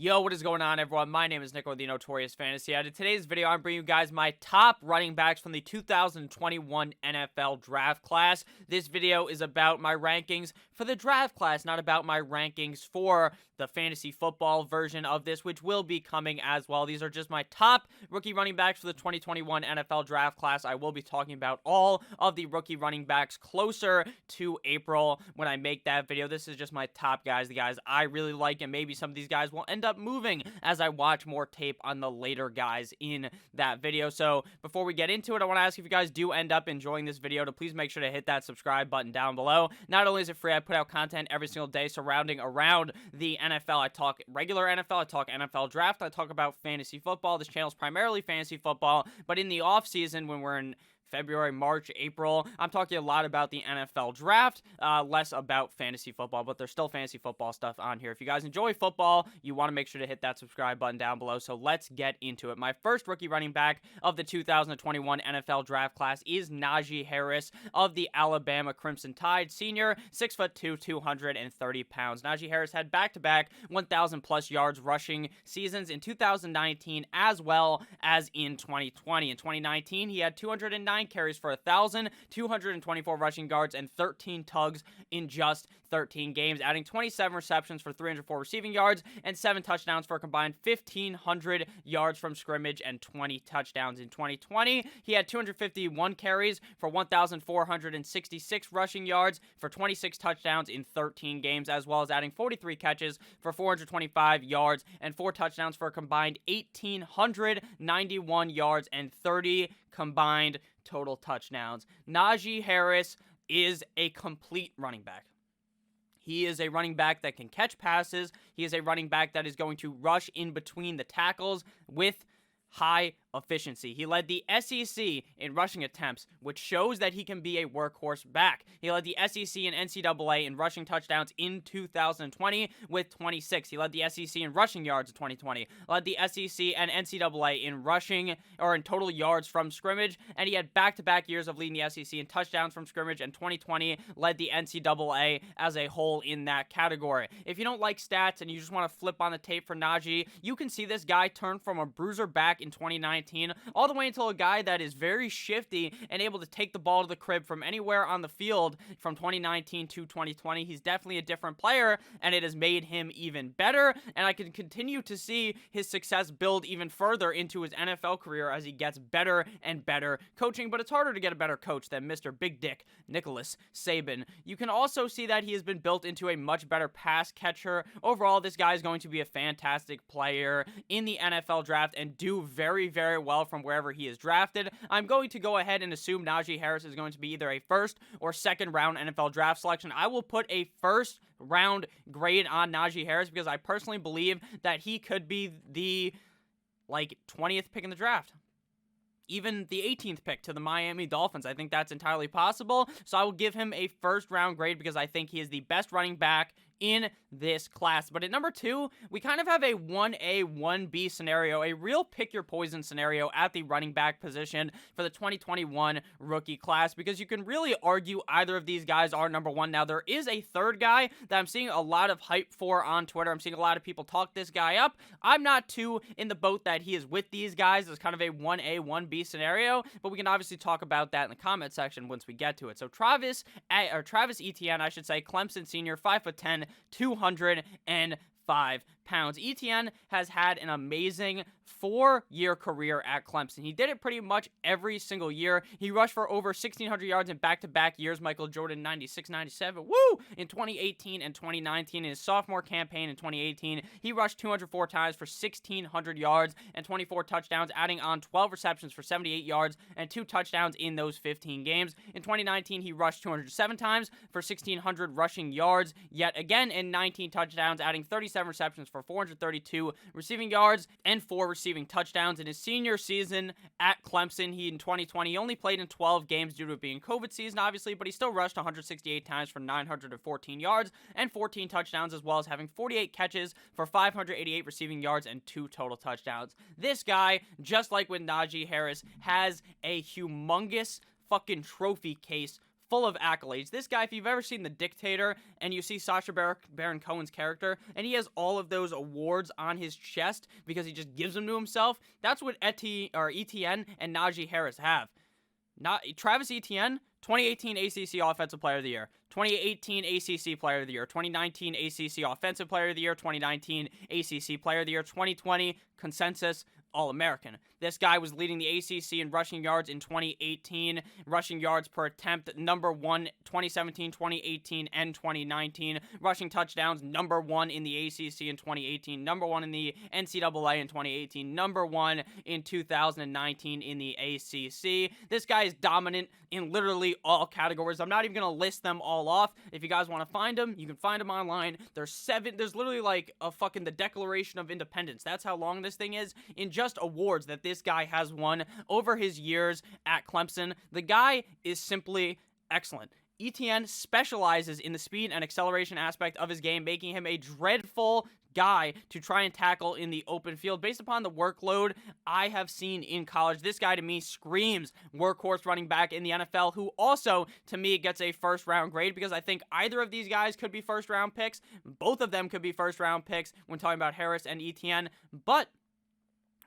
Yo, what is going on, everyone? My name is Nick with the Notorious Fantasy. In today's video, I'm bringing you guys my top running backs from the 2021 NFL Draft Class. This video is about my rankings for the draft class, not about my rankings for the fantasy football version of this, which will be coming as well. These are just my top rookie running backs for the 2021 NFL Draft Class. I will be talking about all of the rookie running backs closer to April when I make that video. This is just my top guys, the guys I really like, and maybe some of these guys will end up moving as I watch more tape on the later guys in that video. So before we get into it, I want to ask if you guys do end up enjoying this video to please make sure to hit that subscribe button down below. Not only is it free, I put out content every single day surrounding around the NFL. I talk regular NFL, I talk NFL draft, I talk about fantasy football. This channel is primarily fantasy football, but in the off season when we're in February, March, April, I'm talking a lot about the NFL draft, less about fantasy football, but there's still fantasy football stuff on here. If you guys enjoy football, you want to make sure to hit that subscribe button down below. So let's get into it. My first rookie running back of the 2021 NFL Draft Class is Najee Harris of the Alabama Crimson Tide, senior, 6'2", 230 pounds. Najee Harris had back-to-back 1,000-plus yards rushing seasons in 2019 as well as in 2020. In 2019, he had 209 carries for 1,000, 224 rushing yards, and 13 tugs in just 13 games, adding 27 receptions for 304 receiving yards and 7 touchdowns for a combined 1,500 yards from scrimmage and 20 touchdowns. In 2020, he had 251 carries for 1,466 rushing yards for 26 touchdowns in 13 games, as well as adding 43 catches for 425 yards and 4 touchdowns for a combined 1,891 yards and 30 combined total touchdowns. Najee Harris is a complete running back. He is a running back that can catch passes. He is a running back that is going to rush in between the tackles with high efficiency. He led the SEC in rushing attempts, which shows that he can be a workhorse back. He led the SEC and NCAA in rushing touchdowns in 2020 with 26. He led the SEC in rushing yards in 2020. Led the SEC and NCAA in rushing or in total yards from scrimmage, and he had back-to-back years of leading the SEC in touchdowns from scrimmage, and 2020 led the NCAA as a whole in that category. If you don't like stats and you just want to flip on the tape for Najee, you can see this guy turn from a bruiser back in 2019 all the way until a guy that is very shifty and able to take the ball to the crib from anywhere on the field from 2019 to 2020. He's definitely a different player, and it has made him even better, and I can continue to see his success build even further into his NFL career as he gets better and better coaching, but it's harder to get a better coach than Mr. Big Dick Nicholas Saban. You can also see that he has been built into a much better pass catcher. Overall, this guy is going to be a fantastic player in the NFL draft and do very, very well from wherever he is drafted. I'm going to go ahead and assume Najee Harris is going to be either a first or second round NFL draft selection. I will put a first round grade on Najee Harris because I personally believe that he could be the 20th pick in the draft. Even the 18th pick to the Miami Dolphins. I think that's entirely possible. So I will give him a first round grade because I think he is the best running back in this class. But at number 2, we kind of have a 1A, 1B scenario, a real pick your poison scenario at the running back position for the 2021 rookie class, because you can really argue either of these guys are number 1. Now, there is a third guy that I'm seeing a lot of hype for on Twitter. I'm seeing a lot of people talk this guy up. I'm not too in the boat that he is with these guys. It's kind of a 1A, 1B scenario, but we can obviously talk about that in the comment section once we get to it. So Travis Etienne, I should say, Clemson senior, 5'10", 205 pounds. Eitenne has had an amazing 4-year career at Clemson. He did it pretty much every single year. He rushed for over 1,600 yards in back-to-back years. Michael Jordan 96, 97. Woo! In 2018 and 2019. In his sophomore campaign in 2018, he rushed 204 times for 1,600 yards and 24 touchdowns, adding on 12 receptions for 78 yards and 2 touchdowns in those 15 games. In 2019, he rushed 207 times for 1,600 rushing yards, yet again in 19 touchdowns, adding 37 receptions for 432 receiving yards and 4 receiving touchdowns. In his senior season at Clemson, in 2020, he only played in 12 games due to it being COVID season, obviously, but he still rushed 168 times for 914 yards and 14 touchdowns, as well as having 48 catches for 588 receiving yards and 2 total touchdowns. This guy, just like with Najee Harris, has a humongous fucking trophy case full of accolades. This guy, if you've ever seen The Dictator and you see Sacha Baron Cohen's character and he has all of those awards on his chest because he just gives them to himself, that's what Eitenne and Najee Harris have. Travis Etienne, 2018 ACC Offensive Player of the Year, 2018 ACC Player of the Year, 2019 ACC Offensive Player of the Year, 2019 ACC Player of the Year, 2020 consensus All-American. This guy was leading the ACC in rushing yards in 2018, rushing yards per attempt, number 1, 2017, 2018, and 2019. Rushing touchdowns, number 1 in the ACC in 2018, number 1 in the NCAA in 2018, number 1 in 2019 in the ACC. This guy is dominant in literally all categories. I'm not even going to list them all off. If you guys want to find them, you can find them online. There's literally like the Declaration of Independence. That's how long this thing is in just awards that this guy has won over his years at Clemson. The guy is simply excellent. Eitenne specializes in the speed and acceleration aspect of his game, making him a dreadful guy to try and tackle in the open field. Based upon the workload I have seen in college, this guy to me screams workhorse running back in the NFL, who also to me gets a first round grade because I think either of these guys could be first round picks. Both of them could be first round picks when talking about Harris and Eitenne, but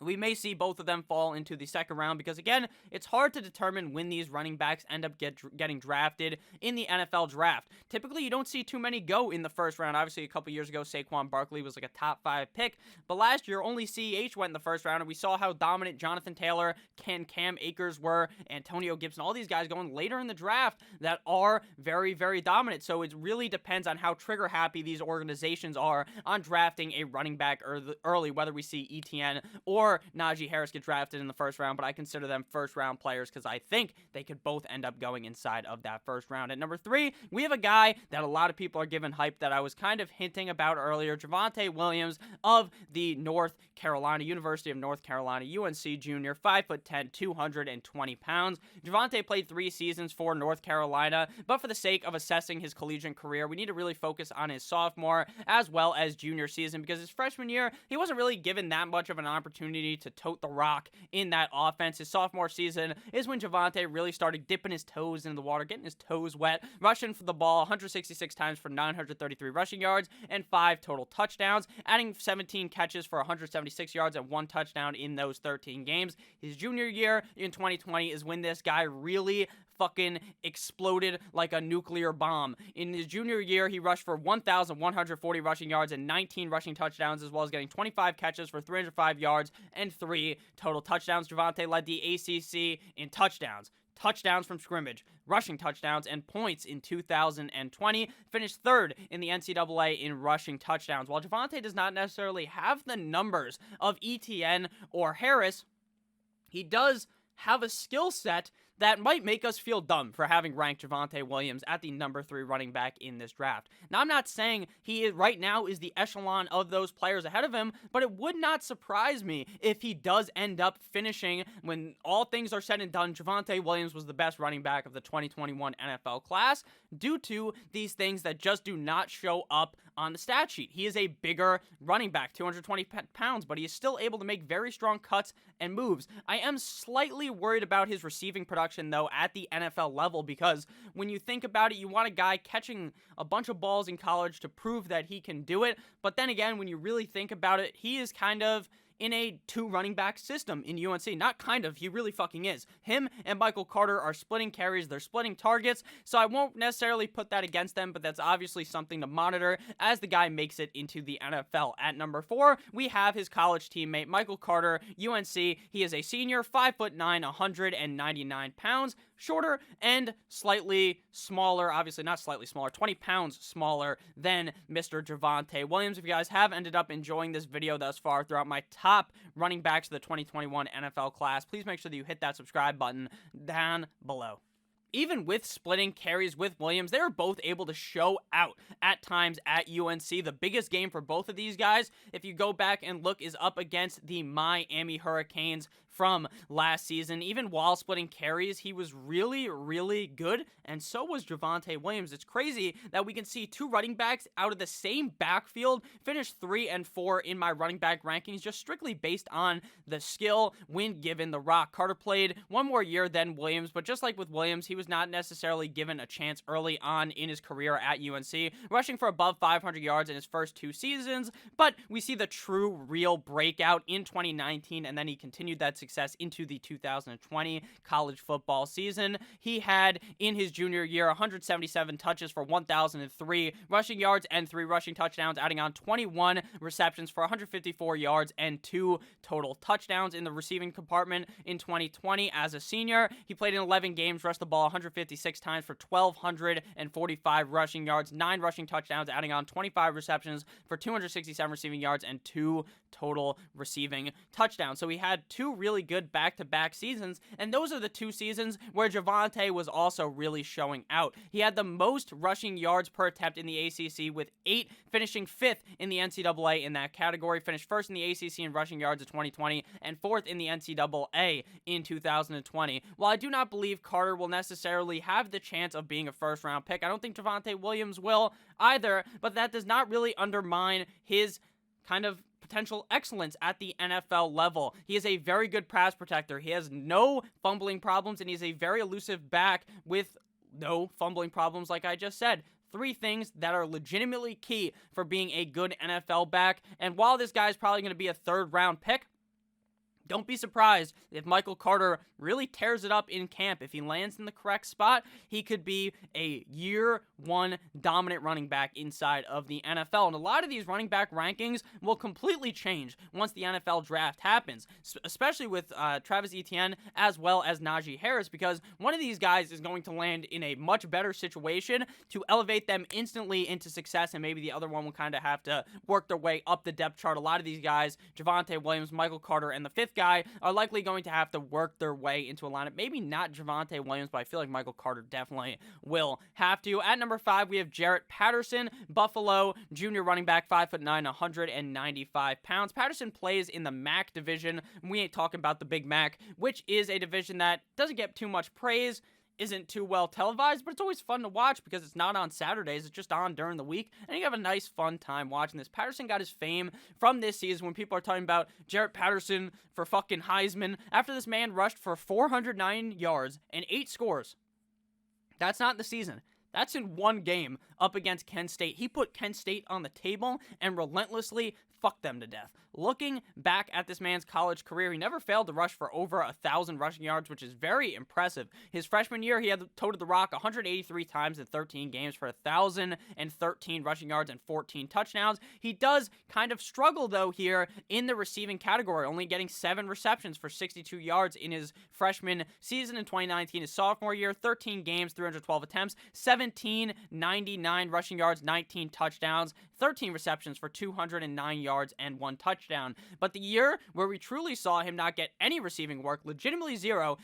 we may see both of them fall into the second round because, again, it's hard to determine when these running backs end up getting drafted in the NFL draft. Typically, you don't see too many go in the first round. Obviously, a couple years ago, Saquon Barkley was like a top 5 pick, but last year, only CEH went in the first round, and we saw how dominant Jonathan Taylor, Cam Akers were, Antonio Gibson, all these guys going later in the draft that are very, very dominant. So it really depends on how trigger-happy these organizations are on drafting a running back early, whether we see Eitenne or Najee Harris get drafted in the first round, but I consider them first-round players because I think they could both end up going inside of that first round. At number 3, we have a guy that a lot of people are giving hype that I was kind of hinting about earlier, Javonte Williams of the University of North Carolina, UNC junior, 5'10", 220 pounds. Javonte played 3 seasons for North Carolina, but for the sake of assessing his collegiate career, we need to really focus on his sophomore as well as junior season because his freshman year, he wasn't really given that much of an opportunity to tote the rock in that offense. His sophomore season is when Javonte really started dipping his toes into the water, getting his toes wet, rushing for the ball 166 times for 933 rushing yards and 5 total touchdowns, adding 17 catches for 176 yards and 1 touchdown in those 13 games. His junior year in 2020 is when this guy really fucking exploded like a nuclear bomb. In his junior year, he rushed for 1,140 rushing yards and 19 rushing touchdowns, as well as getting 25 catches for 305 yards and 3 total touchdowns. Javonte led the ACC in touchdowns from scrimmage, rushing touchdowns, and points in 2020, finished 3rd in the NCAA in rushing touchdowns. While Javonte does not necessarily have the numbers of Eitenne or Harris, he does have a skill set that might make us feel dumb for having ranked Javonte Williams at the number 3 running back in this draft. Now, I'm not saying he right now is the echelon of those players ahead of him, but it would not surprise me if he does end up finishing, when all things are said and done, Javonte Williams was the best running back of the 2021 NFL class due to these things that just do not show up on the stat sheet. He is a bigger running back, 220 pounds, but he is still able to make very strong cuts and moves. I am slightly worried about his receiving production, though, at the NFL level, because when you think about it, you want a guy catching a bunch of balls in college to prove that he can do it. But then again, when you really think about it, he is kind of in a 2 running back system in UNC. Not kind of, he really fucking is. Him and Michael Carter are splitting carries, they're splitting targets, so I won't necessarily put that against them, but that's obviously something to monitor as the guy makes it into the NFL. At number 4, we have his college teammate, Michael Carter, UNC. He is a senior, 5'9", 199 pounds, shorter and slightly smaller, obviously not slightly smaller, 20 pounds smaller than Mr. Javonte Williams. If you guys have ended up enjoying this video thus far throughout my top running backs of the 2021 NFL class, please make sure that you hit that subscribe button down below. Even with splitting carries with Williams, they were both able to show out at times at UNC. The biggest game for both of these guys, if you go back and look, is up against the Miami Hurricanes from last season. Even while splitting carries, he was really, really good, and so was Javonte Williams. It's crazy that we can see two running backs out of the same backfield finish 3 and 4 in my running back rankings, just strictly based on the skill when given the rock. Carter played one more year than Williams, but just like with Williams, he was not necessarily given a chance early on in his career at UNC, rushing for above 500 yards in his first 2 seasons, but we see the true, real breakout in 2019, and then he continued that success into the 2020 college football season. He had, in his junior year, 177 touches for 1,003 rushing yards and 3 rushing touchdowns, adding on 21 receptions for 154 yards and 2 total touchdowns in the receiving compartment in 2020 as a senior. He played in 11 games, rushed the ball 156 times for 1,245 rushing yards, 9 rushing touchdowns, adding on 25 receptions for 267 receiving yards and 2 total receiving touchdowns. So he had 2 really good back-to-back seasons, and those are the 2 seasons where Javonte was also really showing out. He had the most rushing yards per attempt in the ACC with 8, finishing 5th in the NCAA in that category, finished 1st in the ACC in rushing yards of 2020, and 4th in the NCAA in 2020. While I do not believe Carter will necessarily have the chance of being a first-round pick, I don't think Javonte Williams will either, but that does not really undermine his kind of potential excellence at the NFL level. He is a very good pass protector. He has no fumbling problems, and he's a very elusive back with no fumbling problems, like I just said. 3 things that are legitimately key for being a good NFL back. And while this guy is probably going to be a 3rd-round pick, don't be surprised if Michael Carter really tears it up in camp. If he lands in the correct spot, he could be a year 1 dominant running back inside of the NFL. And a lot of these running back rankings will completely change once the NFL draft happens, especially with Travis Etienne as well as Najee Harris, because one of these guys is going to land in a much better situation to elevate them instantly into success, and maybe the other one will kind of have to work their way up the depth chart. A lot of these guys, Javonte Williams, Michael Carter, and the 5th guy, are likely going to have to work their way into a lineup. Maybe not Javonte Williams, but I feel like Michael Carter definitely will have to. At number 5, we have Jaret Patterson, Buffalo junior running back, 5'9", 195 pounds. Patterson plays in the MAC division. We ain't talking about the Big Mac, which is a division that doesn't get too much praise, isn't too well televised, but it's always fun to watch because it's not on Saturdays. It's just on during the week, and you have a nice, fun time watching this. Patterson got his fame from this season when people are talking about Jaret Patterson for fucking Heisman after this man rushed for 409 yards and 8 scores. That's not the season. That's in 1 game up against Kent State. He put Kent State on the table and relentlessly fucked them to death. Looking back at this man's college career, he never failed to rush for over 1,000 rushing yards, which is very impressive. His freshman year, he had toted the rock 183 times in 13 games for 1,013 rushing yards and 14 touchdowns. He does kind of struggle, though, here in the receiving category, only getting 7 receptions for 62 yards in his freshman season in 2019. His sophomore year, 13 games, 312 attempts, 1,799 rushing yards, 19 touchdowns, 13 receptions for 209 yards and 1 touchdown. But the year where we truly saw him not get any receiving work, legitimately 0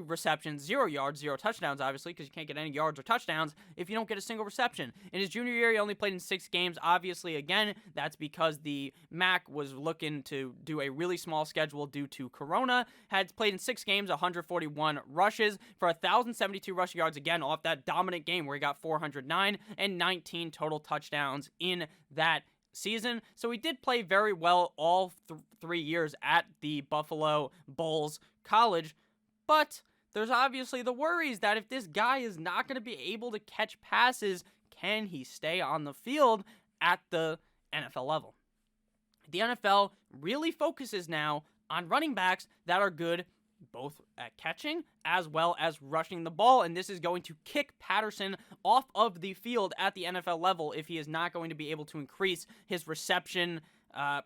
receptions, 0 yards, 0 touchdowns, obviously, because you can't get any yards or touchdowns if you don't get a single reception. In his junior year, he only played in 6 games. Obviously, again, that's because the MAC was looking to do a really small schedule due to Corona. Had played in 6 games, 141 rushes for 1,072 rushing yards, again, off that dominant game where he got 409 and 19 total touchdowns in that season. So he did play very well all 3 years at the Buffalo Bulls College, but there's obviously the worries that if this guy is not going to be able to catch passes, can he stay on the field at the NFL level? The NFL really focuses now on running backs that are good both at catching as well as rushing the ball, and this is going to kick Patterson off of the field at the NFL level if he is not going to be able to increase his reception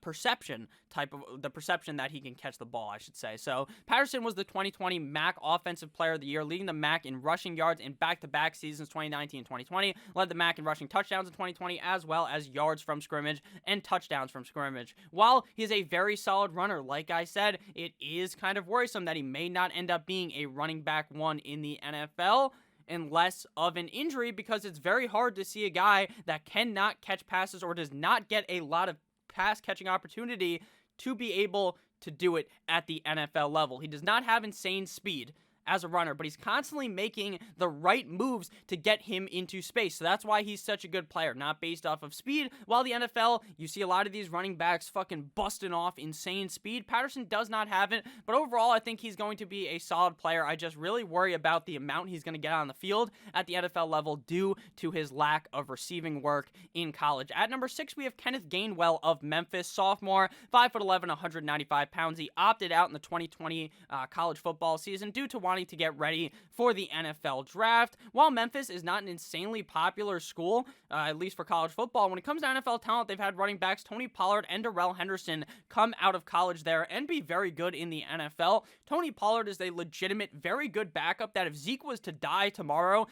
perception that he can catch the ball, I should say. So Patterson was the 2020 MAC Offensive Player of the Year, leading the MAC in rushing yards in back-to-back seasons 2019 and 2020, led the MAC in rushing touchdowns in 2020, as well as yards from scrimmage and touchdowns from scrimmage. While he's a very solid runner, like I said, it is kind of worrisome that he may not end up being a running back 1 in the NFL unless of an injury, because it's very hard to see a guy that cannot catch passes or does not get a lot of pass catching opportunity to be able to do it at the NFL level. He does not have insane speed as a runner, but he's constantly making the right moves to get him into space. So that's why he's such a good player, not based off of speed. While the NFL, you see a lot of these running backs fucking busting off insane speed. Patterson does not have it, but overall, I think he's going to be a solid player. I just really worry about the amount he's going to get on the field at the NFL level due to his lack of receiving work in college. At number 6, we have Kenneth Gainwell of Memphis, sophomore, 5'11", 195 pounds. He opted out in the 2020 college football season due to wanting to get ready for the NFL draft. While Memphis is not an insanely popular school, at least for college football, when it comes to NFL talent, they've had running backs Tony Pollard and Darrell Henderson come out of college there and be very good in the NFL. Tony Pollard is a legitimate, very good backup that if Zeke was to die tomorrow,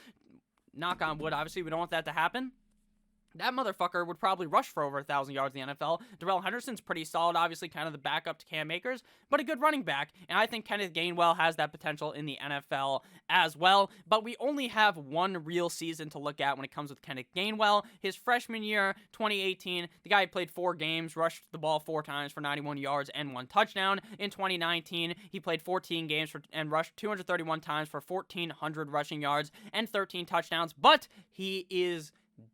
knock on wood, obviously we don't want that to happen, that motherfucker would probably rush for over 1,000 yards in the NFL. Darrell Henderson's pretty solid, obviously kind of the backup to Cam Akers, but a good running back. And I think Kenneth Gainwell has that potential in the NFL as well. But we only have one real season to look at when it comes with Kenneth Gainwell. His freshman year, 2018, the guy played 4 games, rushed the ball 4 times for 91 yards and 1 touchdown. In 2019, he played 14 games and rushed 231 times for 1,400 rushing yards and 13 touchdowns. But he is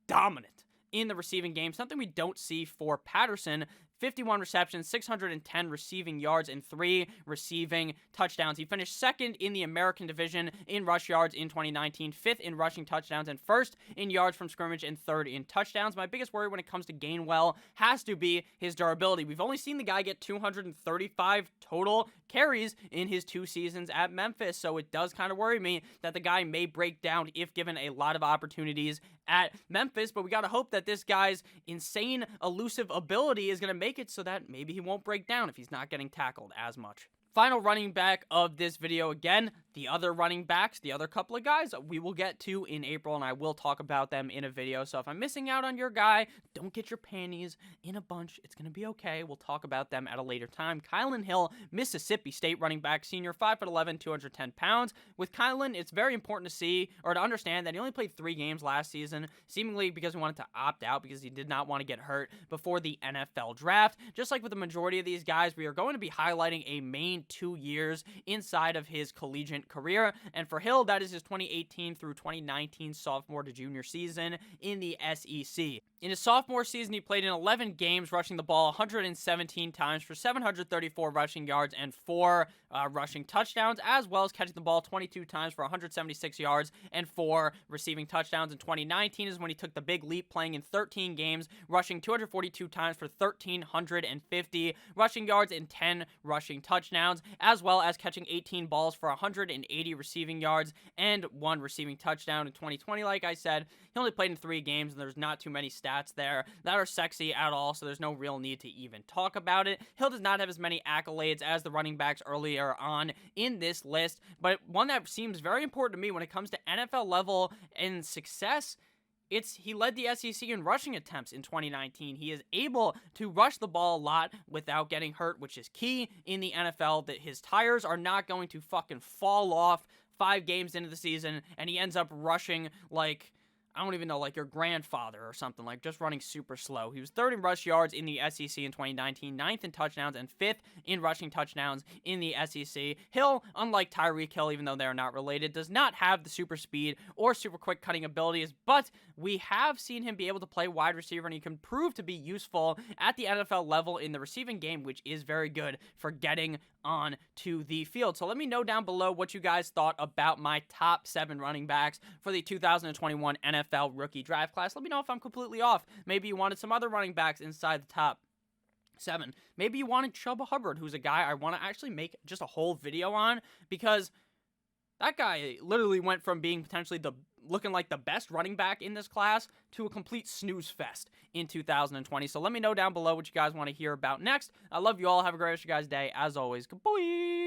dominant in the receiving game, something we don't see for Patterson. 51 receptions, 610 receiving yards, and 3 receiving touchdowns. He finished second in the American division in rush yards in 2019, 5th in rushing touchdowns, and 1st in yards from scrimmage, and 3rd in touchdowns. My biggest worry when it comes to Gainwell has to be his durability. We've only seen the guy get 235 total carries in his 2 seasons at Memphis, so it does kind of worry me that the guy may break down if given a lot of opportunities at Memphis, but we got to hope that this guy's insane elusive ability is going to make it so that maybe he won't break down if he's not getting tackled as much. Final running back of this video, again, the other running backs, the other couple of guys we will get to in April, and I will talk about them in a video. So if I'm missing out on your guy, don't get your panties in a bunch. It's going to be okay. We'll talk about them at a later time. Kylin Hill, Mississippi State running back, senior, 5'11", 210 pounds. With Kylin, it's very important to see, or to understand, that he only played 3 games last season, seemingly because he wanted to opt out because he did not want to get hurt before the NFL draft. Just like with the majority of these guys, we are going to be highlighting a main 2 years inside of his collegiate career, and for Hill, that is his 2018 through 2019 sophomore to junior season in the SEC. In his sophomore season, he played in 11 games, rushing the ball 117 times for 734 rushing yards and 4 rushing touchdowns, as well as catching the ball 22 times for 176 yards and 4 receiving touchdowns. In 2019 is when he took the big leap, playing in 13 games, rushing 242 times for 1,350 rushing yards and 10 rushing touchdowns, as well as catching 18 balls for 180 receiving yards and 1 receiving touchdown. In 2020, like I said, he only played in 3 games, and there's not too many stats there that are sexy at all, so there's no real need to even talk about it. Hill does not have as many accolades as the running backs earlier on in this list, but one that seems very important to me when it comes to NFL level and success, he led the SEC in rushing attempts in 2019. He is able to rush the ball a lot without getting hurt, which is key in the NFL, that his tires are not going to fucking fall off 5 games into the season, and he ends up rushing like, I don't even know, like your grandfather or something, like just running super slow. He was 3rd in rush yards in the SEC in 2019, 9th in touchdowns, and 5th in rushing touchdowns in the SEC. Hill, unlike Tyreek Hill, even though they are not related, does not have the super speed or super quick cutting abilities, but we have seen him be able to play wide receiver, and he can prove to be useful at the NFL level in the receiving game, which is very good for getting on to the field. So let me know down below what you guys thought about my top 7 running backs for the 2021 NFL rookie draft class. Let me know if I'm completely off. Maybe you wanted some other running backs inside the top 7. Maybe you wanted Chuba Hubbard, who's a guy I want to actually make just a whole video on, because that guy literally went from being potentially looking like the best running back in this class to a complete snooze fest in 2020. So let me know down below what you guys want to hear about next. I love you all. Have a great rest of your guys' day. As always, good boy.